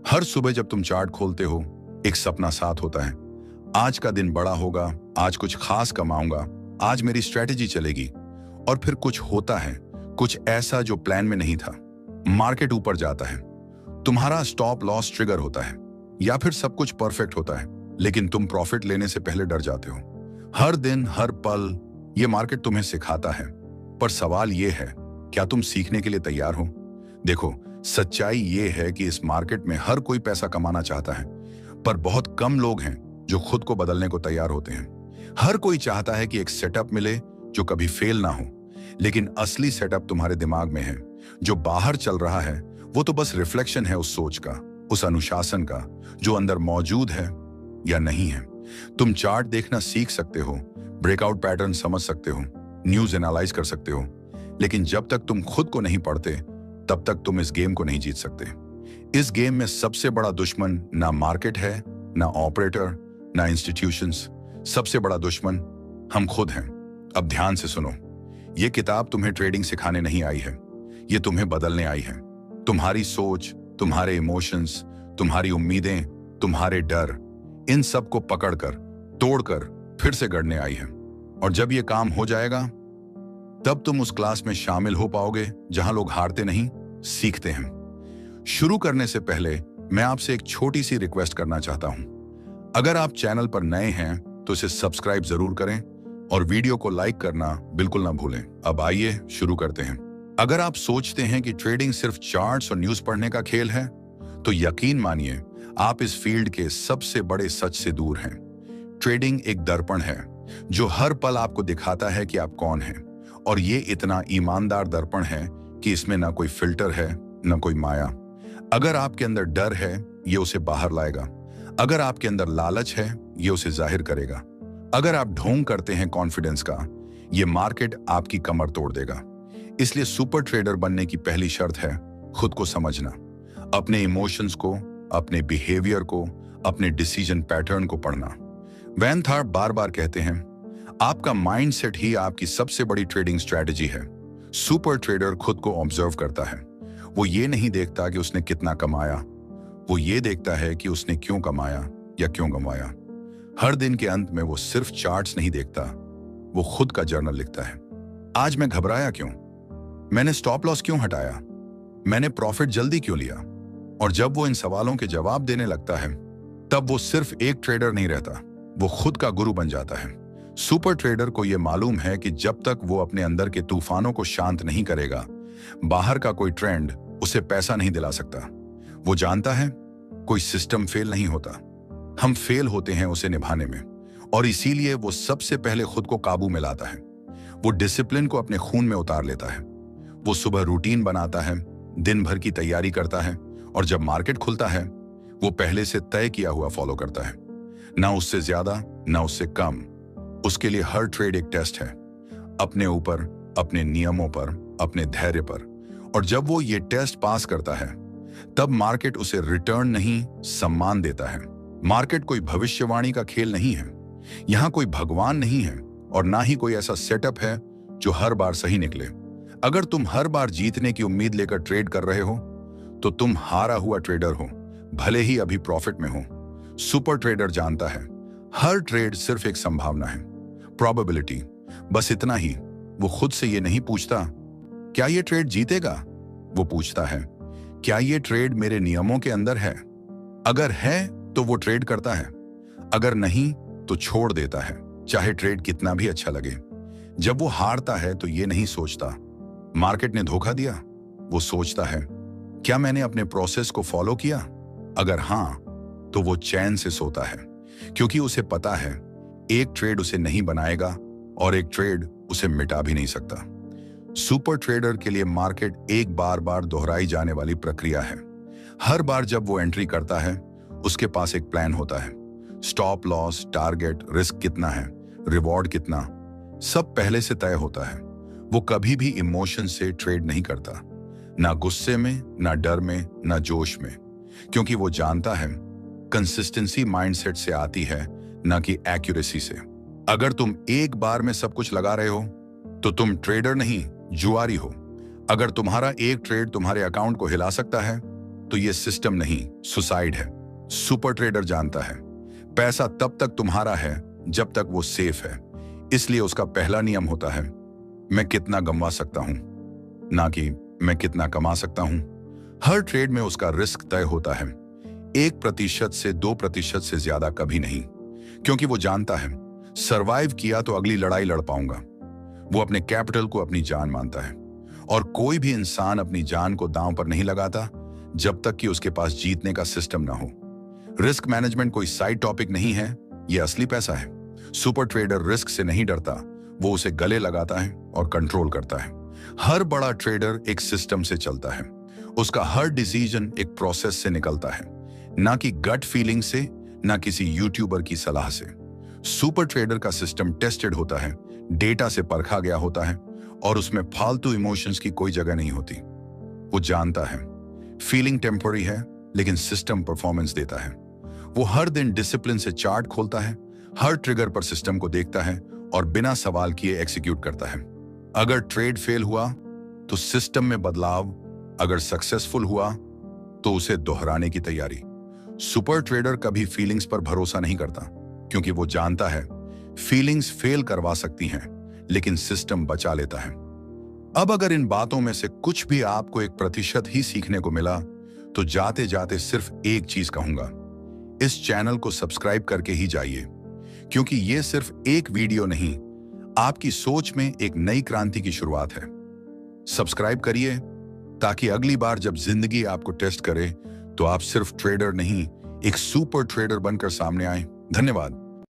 हर सुबह जब तुम चार्ट खोलते हो, एक सपना साथ होता है। आज का दिन बड़ा होगा, आज कुछ खास कमाऊंगा, आज मेरी स्ट्रेटेजी चलेगी। और फिर कुछ होता है, कुछ ऐसा जो प्लान में नहीं था। मार्केट ऊपर जाता है, तुम्हारा स्टॉप लॉस ट्रिगर होता है, या फिर सब कुछ परफेक्ट होता है, लेकिन तुम प्रॉफिट लेने से पहले डर जाते हो। हर दिन, हर पल ये मार्केट तुम्हें सिखाता है। पर सवाल ये है, क्या तुम सीखने के लिए तैयार हो? देखो, सच्चाई ये है कि इस मार्केट में हर कोई पैसा कमाना चाहता है, पर बहुत कम लोग हैं जो खुद को बदलने को तैयार होते हैं। हर कोई चाहता है कि एक सेटअप मिले जो कभी फेल ना हो, लेकिन असली सेटअप तुम्हारे दिमाग में है। जो बाहर चल रहा है वो तो बस रिफ्लेक्शन है उस सोच का, उस अनुशासन का जो अंदर मौजूद है या नहीं है। तुम चार्ट देखना सीख सकते हो, ब्रेकआउट पैटर्न समझ सकते हो, न्यूज एनालाइज कर सकते हो, लेकिन जब तक तुम खुद को नहीं पढ़ते तब तक तुम इस गेम को नहीं जीत सकते। इस गेम में सबसे बड़ा दुश्मन ना मार्केट है, ना ऑपरेटर, ना इंस्टीट्यूशंस। सबसे बड़ा दुश्मन हम खुद हैं। अब ध्यान से सुनो, ये किताब तुम्हें ट्रेडिंग सिखाने नहीं आई है, ये तुम्हें बदलने आई है। तुम्हारी सोच, तुम्हारे इमोशंस, तुम्हारी उम्मीदें, तुम्हारे डर, इन सब को पकड़कर, तोड़कर फिर से गढ़ने आई है। और जब ये काम हो जाएगा, तब तुम उस क्लास में शामिल हो पाओगे जहां लोग हारते नहीं, सीखते हैं। शुरू करने से पहले मैं आपसे एक छोटी सी रिक्वेस्ट करना चाहता हूं। अगर आप चैनल पर नए हैं तो इसे सब्सक्राइब जरूर करें और वीडियो को लाइक करना बिल्कुल ना भूलें। अब आइए शुरू करते हैं। अगर आप सोचते हैं कि ट्रेडिंग सिर्फ चार्ट्स और न्यूज पढ़ने का खेल है, तो यकीन मानिए आप इस फील्ड के सबसे बड़े सच से दूर हैं। ट्रेडिंग एक दर्पण है जो हर पल आपको दिखाता है कि आप कौन हैं, और ये इतना ईमानदार दर्पण है कि इसमें ना कोई फिल्टर है, ना कोई माया। अगर आपके अंदर डर है, ये उसे बाहर लाएगा। अगर आपके अंदर लालच है, ये उसे जाहिर करेगा। अगर आप ढोंग करते हैं कॉन्फिडेंस का, ये मार्केट आपकी कमर तोड़ देगा। इसलिए सुपर ट्रेडर बनने की पहली शर्त है खुद को समझना, अपने इमोशंस को, अपने बिहेवियर को, अपने डिसीजन पैटर्न को पढ़ना। वैन थार बार बार कहते हैं, आपका माइंडसेट ही आपकी सबसे बड़ी ट्रेडिंग स्ट्रैटेजी है। सुपर ट्रेडर खुद को ऑब्जर्व करता है। वो ये नहीं देखता कि उसने कितना कमाया, वो ये देखता है कि उसने क्यों कमाया या क्यों गंवाया। हर दिन के अंत में वो सिर्फ चार्ट्स नहीं देखता, वो खुद का जर्नल लिखता है। आज मैं घबराया क्यों? मैंने स्टॉप लॉस क्यों हटाया? मैंने प्रॉफिट जल्दी क्यों लिया? और जब वो इन सवालों के जवाब देने लगता है, तब वो सिर्फ एक ट्रेडर नहीं रहता, वो खुद का गुरु बन जाता है। सुपर ट्रेडर को यह मालूम है कि जब तक वो अपने अंदर के तूफानों को शांत नहीं करेगा, बाहर का कोई ट्रेंड उसे पैसा नहीं दिला सकता। वो जानता है कोई सिस्टम फेल नहीं होता, हम फेल होते हैं उसे निभाने में। और इसीलिए वो सबसे पहले खुद को काबू में लाता है। वो डिसिप्लिन को अपने खून में उतार लेता है। वो सुबह रूटीन बनाता है, दिन भर की तैयारी करता है, और जब मार्केट खुलता है वो पहले से तय किया हुआ फॉलो करता है। ना उससे ज्यादा, ना उससे कम। उसके लिए हर ट्रेड एक टेस्ट है, अपने ऊपर, अपने नियमों पर, अपने धैर्य पर। और जब वो ये टेस्ट पास करता है, तब मार्केट उसे रिटर्न नहीं, सम्मान देता है। मार्केट कोई भविष्यवाणी का खेल नहीं है, यहां कोई भगवान नहीं है, और ना ही कोई ऐसा सेटअप है जो हर बार सही निकले। अगर तुम हर बार जीतने की उम्मीद लेकर ट्रेड कर रहे हो, तो तुम हारा हुआ ट्रेडर हो, भले ही अभी प्रॉफिट में हो। सुपर ट्रेडर जानता है हर ट्रेड सिर्फ एक संभावना है, प्रोबेबिलिटी, बस इतना ही। वो खुद से ये नहीं पूछता क्या ये ट्रेड जीतेगा, वो पूछता है क्या ये ट्रेड मेरे नियमों के अंदर है। अगर है तो वो ट्रेड करता है, अगर नहीं तो छोड़ देता है, चाहे ट्रेड कितना भी अच्छा लगे। जब वो हारता है तो ये नहीं सोचता मार्केट ने धोखा दिया, वो सोचता है क्या मैंने अपने प्रोसेस को फॉलो किया। अगर हां, तो वो चैन से सोता है, क्योंकि उसे पता है एक ट्रेड उसे नहीं बनाएगा और एक ट्रेड उसे मिटा भी नहीं सकता। सुपर ट्रेडर के लिए मार्केट एक बार बार दोहराई जाने वाली प्रक्रिया है। हर बार जब वो एंट्री करता है, उसके पास एक प्लान होता है। स्टॉप लॉस, टारगेट, रिस्क कितना है, रिवॉर्ड कितना, सब पहले से तय होता है। वो कभी भी इमोशन से ट्रेड नहीं करता, ना गुस्से में, ना डर में, ना जोश में, क्योंकि वो जानता है कंसिस्टेंसी माइंडसेट से आती है, ना कि एक्यूरेसी से। अगर तुम एक बार में सब कुछ लगा रहे हो तो तुम ट्रेडर नहीं, जुआरी हो। अगर तुम्हारा एक ट्रेड तुम्हारे अकाउंट को हिला सकता है, तो ये सिस्टम नहीं, सुसाइड है। सुपर ट्रेडर जानता है पैसा तब तक तुम्हारा है जब तक वो सेफ है। इसलिए उसका पहला नियम होता है, मैं कितना गंवा सकता हूं, ना कि मैं कितना कमा सकता हूं। हर ट्रेड में उसका रिस्क तय होता है, 1% से 2% से ज्यादा कभी नहीं, क्योंकि वो जानता है सरवाइव किया तो अगली लड़ाई लड़ पाऊंगा। वो अपने कैपिटल को अपनी जान मानता है, और कोई भी इंसान अपनी जान को दांव पर नहीं लगाता जब तक कि उसके पास जीतने का सिस्टम ना हो। रिस्क मैनेजमेंट कोई साइड टॉपिक नहीं है, यह असली पैसा है। सुपर ट्रेडर रिस्क से नहीं डरता, वो उसे गले लगाता है और कंट्रोल करता है। हर बड़ा ट्रेडर एक सिस्टम से चलता है, उसका हर डिसीजन एक प्रोसेस से निकलता है, ना कि गट फीलिंग से, ना किसी यूट्यूबर की सलाह से। सुपर ट्रेडर का सिस्टम टेस्टेड होता है, डेटा से परखा गया होता है, और उसमें फालतू इमोशंस की कोई जगह नहीं होती। वो जानता है फीलिंग टेम्पररी है, लेकिन सिस्टम परफॉर्मेंस देता है। वो हर दिन डिसिप्लिन से चार्ट खोलता है, हर ट्रिगर पर सिस्टम को देखता है और बिना सवाल किए एग्जीक्यूट करता है। अगर ट्रेड फेल हुआ तो सिस्टम में बदलाव, अगर सक्सेसफुल हुआ तो उसे दोहराने की तैयारी। सुपर ट्रेडर कभी फीलिंग्स पर भरोसा नहीं करता, क्योंकि वो जानता है फीलिंग्स फेल करवा सकती हैं, लेकिन सिस्टम बचा लेता है। अब अगर इन बातों में से कुछ भी आपको 1% ही सीखने को मिला, तो जाते जाते सिर्फ एक चीज कहूंगा, इस चैनल को सब्सक्राइब करके ही जाइए, क्योंकि ये सिर्फ एक वीडियो नहीं, आपकी सोच में एक नई क्रांति की शुरुआत है। सब्सक्राइब करिए ताकि अगली बार जब जिंदगी आपको टेस्ट करे तो आप सिर्फ ट्रेडर नहीं, एक सुपर ट्रेडर बनकर सामने आए। धन्यवाद।